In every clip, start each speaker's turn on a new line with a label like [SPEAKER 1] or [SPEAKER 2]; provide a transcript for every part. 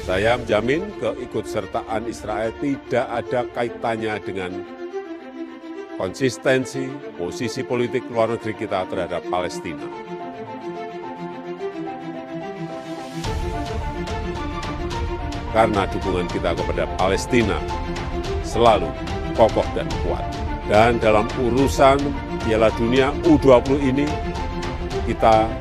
[SPEAKER 1] Saya menjamin keikutsertaan Israel tidak ada kaitannya dengan konsistensi posisi politik luar negeri kita terhadap Palestina. Karena dukungan kita kepada Palestina selalu kokoh dan kuat. Dan dalam urusan Piala Dunia U20 ini, kita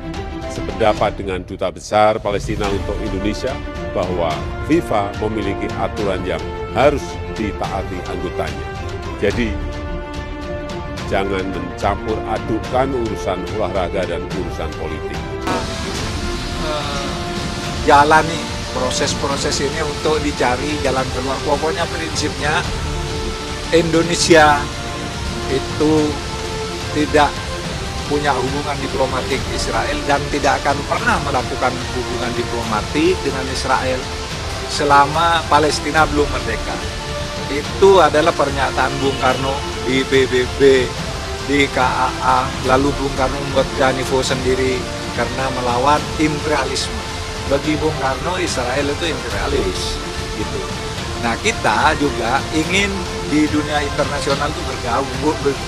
[SPEAKER 1] sependapat dengan Duta Besar Palestina untuk Indonesia bahwa FIFA memiliki aturan yang harus ditaati anggotanya. Jadi, jangan mencampur adukkan urusan olahraga dan urusan politik.
[SPEAKER 2] Jalani proses-proses ini untuk dicari jalan keluar. Pokoknya prinsipnya Indonesia itu tidak punya hubungan diplomatik Israel dan tidak akan pernah melakukan hubungan diplomatik dengan Israel selama Palestina belum merdeka. Itu adalah pernyataan Bung Karno di PBB, di KAA, lalu Bung Karno membuat Janivo sendiri karena melawan imperialisme. Bagi Bung Karno, Israel itu imperialis, gitu. Nah, kita juga ingin di dunia internasional itu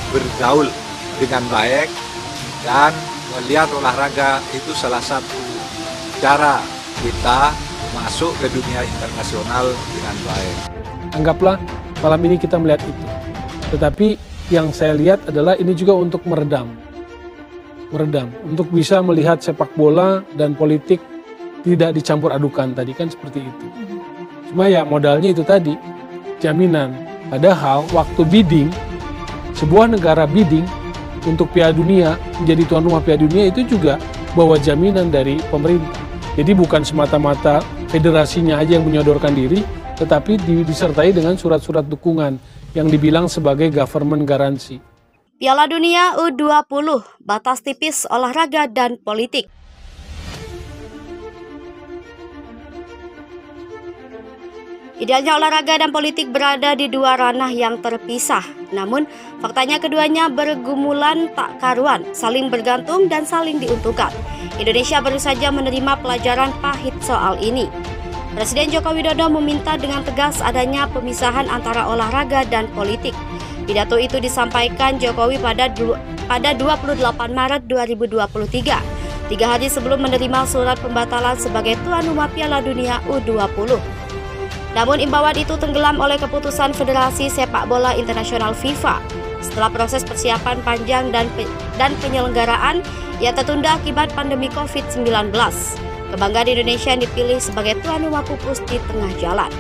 [SPEAKER 2] bergaul dengan baik dan melihat olahraga itu salah satu cara kita masuk ke dunia internasional dengan baik.
[SPEAKER 3] Anggaplah malam ini kita melihat itu. Tetapi yang saya lihat adalah ini juga untuk meredam, untuk bisa melihat sepak bola dan politik tidak dicampur adukan tadi kan seperti itu. Cuma ya modalnya itu tadi, jaminan. Padahal waktu bidding, sebuah negara bidding untuk Piala Dunia, menjadi tuan rumah Piala Dunia itu juga bawa jaminan dari pemerintah. Jadi bukan semata-mata federasinya aja yang menyodorkan diri, tetapi disertai dengan surat-surat dukungan yang dibilang sebagai government garansi.
[SPEAKER 4] Piala Dunia U20, batas tipis olahraga dan politik. Idealnya olahraga dan politik berada di dua ranah yang terpisah. Namun, faktanya keduanya bergumulan tak karuan, saling bergantung dan saling diuntungkan. Indonesia baru saja menerima pelajaran pahit soal ini. Presiden Joko Widodo meminta dengan tegas adanya pemisahan antara olahraga dan politik. Pidato itu disampaikan Jokowi pada 28 Maret 2023, 3 hari sebelum menerima surat pembatalan sebagai tuan rumah Piala Dunia U20. Namun imbauan itu tenggelam oleh keputusan Federasi Sepak Bola Internasional FIFA setelah proses persiapan panjang dan penyelenggaraan yang tertunda akibat pandemi COVID-19. Kebanggaan Indonesia yang dipilih sebagai tuan rumah pupus di tengah jalan.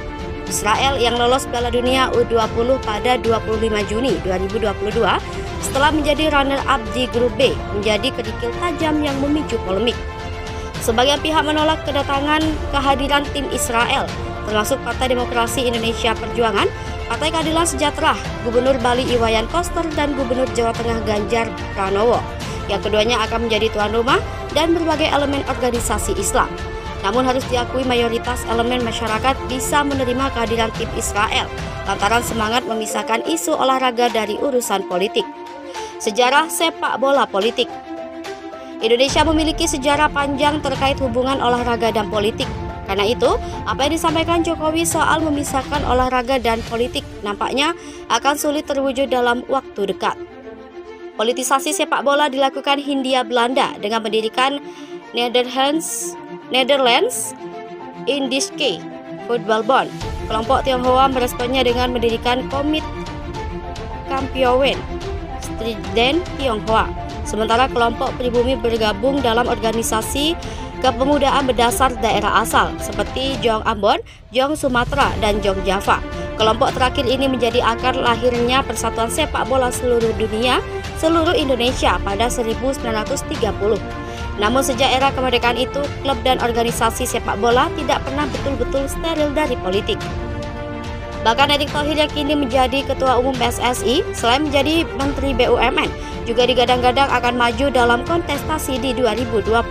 [SPEAKER 4] Israel yang lolos Piala Dunia U20 pada 25 Juni 2022 setelah menjadi runner-up di grup B menjadi kerikil tajam yang memicu polemik. Sebagian pihak menolak kedatangan kehadiran tim Israel, termasuk Partai Demokrasi Indonesia Perjuangan, Partai Keadilan Sejahtera, Gubernur Bali Iwayan Koster, dan Gubernur Jawa Tengah Ganjar Pranowo, yang keduanya akan menjadi tuan rumah dan berbagai elemen organisasi Islam. Namun harus diakui mayoritas elemen masyarakat bisa menerima kehadiran tim Israel, lantaran semangat memisahkan isu olahraga dari urusan politik. Sejarah sepak bola politik. Indonesia memiliki sejarah panjang terkait hubungan olahraga dan politik. Karena itu, apa yang disampaikan Jokowi soal memisahkan olahraga dan politik nampaknya akan sulit terwujud dalam waktu dekat. Politisasi sepak bola dilakukan Hindia Belanda dengan mendirikan Netherlands Indiske Voetbalbond. Kelompok Tionghoa meresponnya dengan mendirikan Komit Kampioen Strident Tionghoa. Sementara kelompok pribumi bergabung dalam organisasi kepemudaan berdasar daerah asal seperti Jong Ambon, Jong Sumatera, dan Jong Java. Kelompok terakhir ini menjadi akar lahirnya Persatuan Sepak Bola Seluruh Dunia, seluruh Indonesia pada 1930. Namun sejak era kemerdekaan itu, klub dan organisasi sepak bola tidak pernah betul-betul steril dari politik. Bahkan Erick Thohir yang kini menjadi Ketua Umum PSSI, selain menjadi Menteri BUMN, juga digadang-gadang akan maju dalam kontestasi di 2024.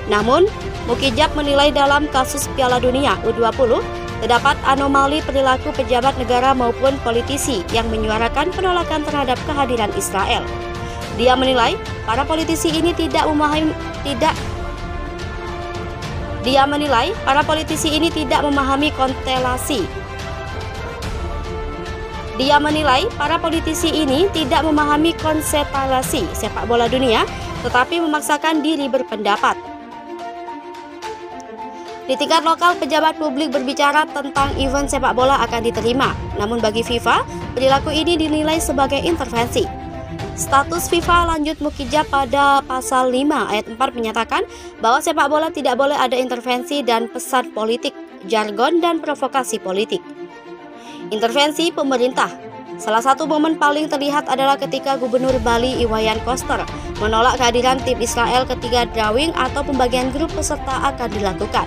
[SPEAKER 4] Namun, Mukijab menilai dalam kasus Piala Dunia U20, terdapat anomali perilaku pejabat negara maupun politisi yang menyuarakan penolakan terhadap kehadiran Israel. Dia menilai para politisi ini tidak Dia menilai para politisi ini tidak memahami konstelasi. Dia menilai para politisi ini tidak memahami konstelasi sepak bola dunia, tetapi memaksakan diri berpendapat. Di tingkat lokal, pejabat publik berbicara tentang event sepak bola akan diterima. Namun bagi FIFA, perilaku ini dinilai sebagai intervensi. Status FIFA lanjut mukijab pada pasal 5 ayat 4 menyatakan bahwa sepak bola tidak boleh ada intervensi dan pesan politik, jargon, dan provokasi politik. Intervensi pemerintah. Salah satu momen paling terlihat adalah ketika Gubernur Bali Iwayan Koster menolak kehadiran tim Israel ketika drawing atau pembagian grup peserta akan dilakukan.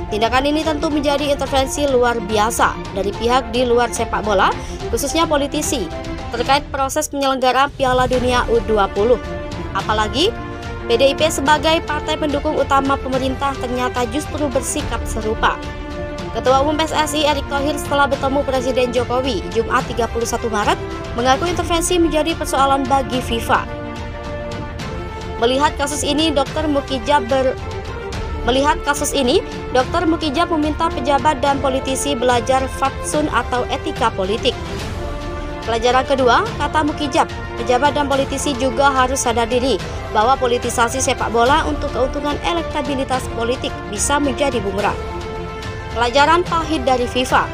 [SPEAKER 4] Tindakan ini tentu menjadi intervensi luar biasa dari pihak di luar sepak bola, khususnya politisi, terkait proses penyelenggaraan Piala Dunia U20. Apalagi, PDIP sebagai partai pendukung utama pemerintah ternyata justru bersikap serupa. Ketua Umum PSSI Erick Thohir setelah bertemu Presiden Jokowi Jumat 31 Maret mengaku intervensi menjadi persoalan bagi FIFA. Melihat kasus ini, Dr. Mukijab meminta pejabat dan politisi belajar fatsun atau etika politik. Pelajaran kedua, kata Mukijab, pejabat dan politisi juga harus sadar diri bahwa politisasi sepak bola untuk keuntungan elektabilitas politik bisa menjadi bumerang. Pelajaran pahit dari FIFA.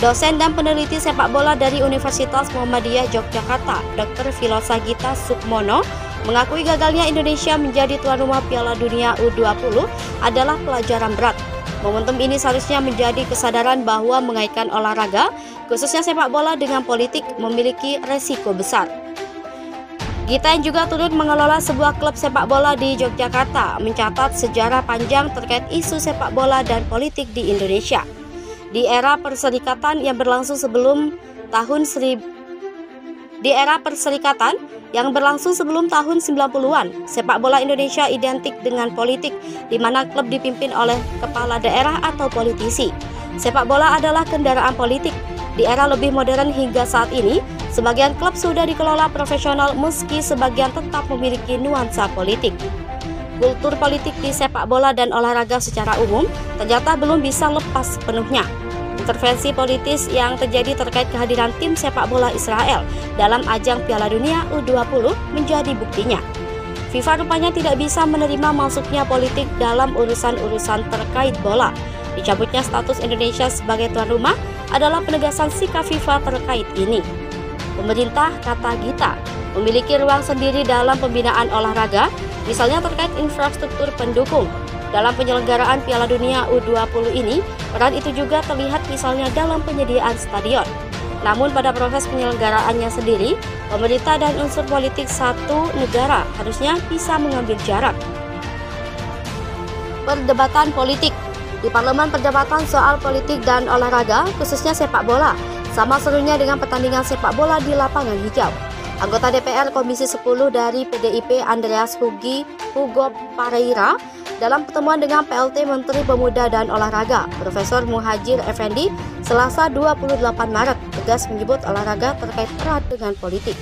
[SPEAKER 4] Dosen dan peneliti sepak bola dari Universitas Muhammadiyah Yogyakarta, Dr. Filosa Gita Sukmono, mengakui gagalnya Indonesia menjadi tuan rumah Piala Dunia U20 adalah pelajaran berat. Momentum ini seharusnya menjadi kesadaran bahwa mengaitkan olahraga, khususnya sepak bola dengan politik, memiliki resiko besar. Gita yang juga turut mengelola sebuah klub sepak bola di Yogyakarta mencatat sejarah panjang terkait isu sepak bola dan politik di Indonesia. Di era perserikatan yang berlangsung sebelum tahun 90-an, sepak bola Indonesia identik dengan politik, di mana klub dipimpin oleh kepala daerah atau politisi. Sepak bola adalah kendaraan politik. Di era lebih modern hingga saat ini, sebagian klub sudah dikelola profesional meski sebagian tetap memiliki nuansa politik. Kultur politik di sepak bola dan olahraga secara umum ternyata belum bisa lepas sepenuhnya. Intervensi politis yang terjadi terkait kehadiran tim sepak bola Israel dalam ajang Piala Dunia U20 menjadi buktinya. FIFA rupanya tidak bisa menerima masuknya politik dalam urusan-urusan terkait bola. Dicabutnya status Indonesia sebagai tuan rumah adalah penegasan sikap FIFA terkait ini. Pemerintah, kata Gita, memiliki ruang sendiri dalam pembinaan olahraga, misalnya terkait infrastruktur pendukung. Dalam penyelenggaraan Piala Dunia U20 ini, peran itu juga terlihat misalnya dalam penyediaan stadion. Namun pada proses penyelenggaraannya sendiri, pemerintah dan unsur politik satu negara harusnya bisa mengambil jarak. Perdebatan politik. Di parlemen, perdebatan soal politik dan olahraga, khususnya sepak bola, sama serunya dengan pertandingan sepak bola di lapangan hijau. Anggota DPR Komisi 10 dari PDIP Andreas Hugo Pareira dalam pertemuan dengan PLT Menteri Pemuda dan Olahraga Profesor Muhajir Effendi Selasa 28 Maret tegas menyebut olahraga terkait erat dengan politik.